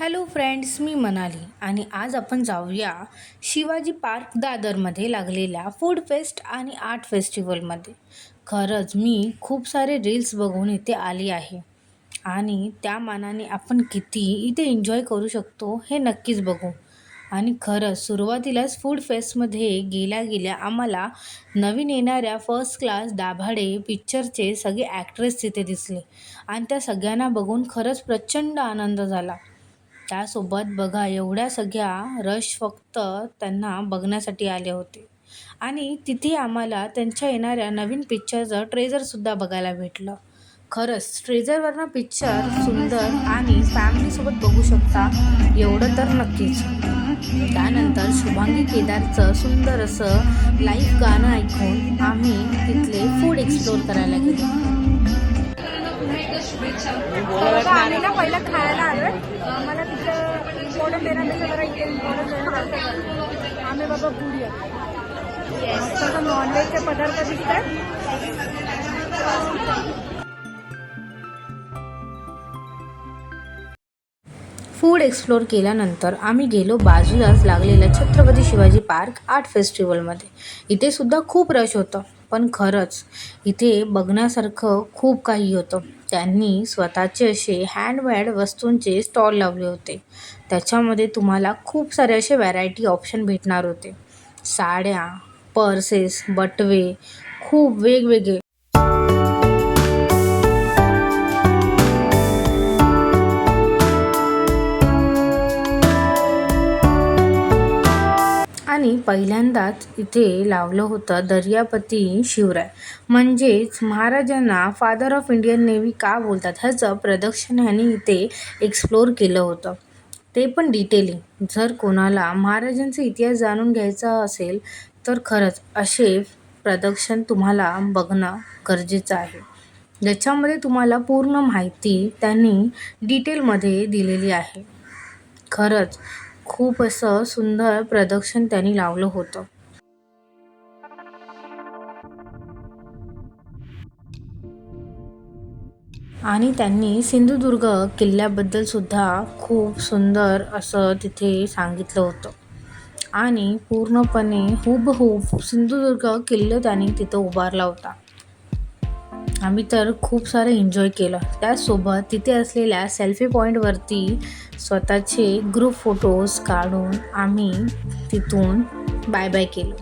Hello friends, मी मनाली आणि आज आपण जाऊया शिवाजी पार्क दादरमध्ये लागलेल्या फूड फेस्ट आणि आर्ट फेस्टिवलमध्ये. खरंच मी खूप सारे रील्स बघून इथे आली आहे आणि त्या मानाने आपण किती इथे एन्जॉय करू शकतो हे नक्कीच बघू. आणि खरंच सुरुवातीलाच फूड फेस्टमध्ये गेल्या गेल्या आम्हाला नवीन येणाऱ्या फर्स्ट क्लास दाभाडे पिक्चरचे सगळे ॲक्ट्रेस तिथे दिसले आणि त्या सगळ्यांना बघून खरंच प्रचंड आनंद झाला. त्यासोबत बघा एवढ्या सगळ्या रश फक्त त्यांना बघण्यासाठी आले होते आणि तिथे आम्हाला त्यांच्या येणाऱ्या नवीन पिक्चरचं ट्रेलरसुद्धा बघायला भेटलं. खरंच ट्रेलरवरनं पिक्चर सुंदर आणि फॅमिलीसोबत बघू शकता एवढं तर नक्कीच. त्यानंतर शुभांगी केदारचं सुंदर असं लाईव्ह गाणं ऐकून आम्ही तिथले फूड एक्सप्लोअर करायला गेलो. आम्ही ना पहिला खायला आलोय. मला तिथं इम्पॉर्टंट देण्यापेक्षा जरा इथे इम्पॉर्टंट देण्यापेक्षा आम्ही बाबा पुरी मस्त नॉनव्हेजचे पदार्थ दिसतात. फूड एक्सप्लोअर केल्यानंतर आम्ही गेलो बाजूलाच लागलेल्या छत्रपती शिवाजी पार्क आर्ट फेस्टिवलमध्ये. इथे सुद्धा खूप रश होतं, पण खरंच इथे बघण्यासारखं खूप काही होतं. त्यांनी स्वतःचे असे हँडमेड वस्तूंचे स्टॉल लावले होते. त्याच्यामध्ये तुम्हाला खूप सारे असे व्हॅरायटी ऑप्शन भेटणार होते. साड्या, पर्सेस, बटवे, खूप वेगवेगळे आणि पहिल्यांदाच इथे लावलं होतं दर्यापती शिवराय, म्हणजेच महाराजांना फादर ऑफ इंडियन नेव्ही का बोलतात ह्याचं प्रदर्शन ह्यांनी इथे एक्सप्लोअर केलं होतं, ते पण डिटेलिंग. जर कोणाला महाराजांचा इतिहास जाणून घ्यायचा असेल तर खरंच असे प्रदर्शन तुम्हाला बघणं गरजेचं आहे, ज्याच्यामध्ये तुम्हाला पूर्ण माहिती त्यांनी डिटेलमध्ये दिलेली आहे. खरंच खूप असं सुंदर प्रदर्शन त्यांनी लावलं होतं. आणि त्यांनी सिंधुदुर्ग किल्ल्याबद्दल सुद्धा खूप सुंदर असं तिथे सांगितलं होतं आणि पूर्णपणे हुबहूब सिंधुदुर्ग किल्ला त्यांनी तिथं उभारला होता. आम्ही तर खूप सारं एन्जॉय केलं. त्याचसोबत तिथे असलेल्या सेल्फी पॉईंटवरती स्वतःचे ग्रुप फोटोज काढून आम्ही तिथून बाय बाय केलं.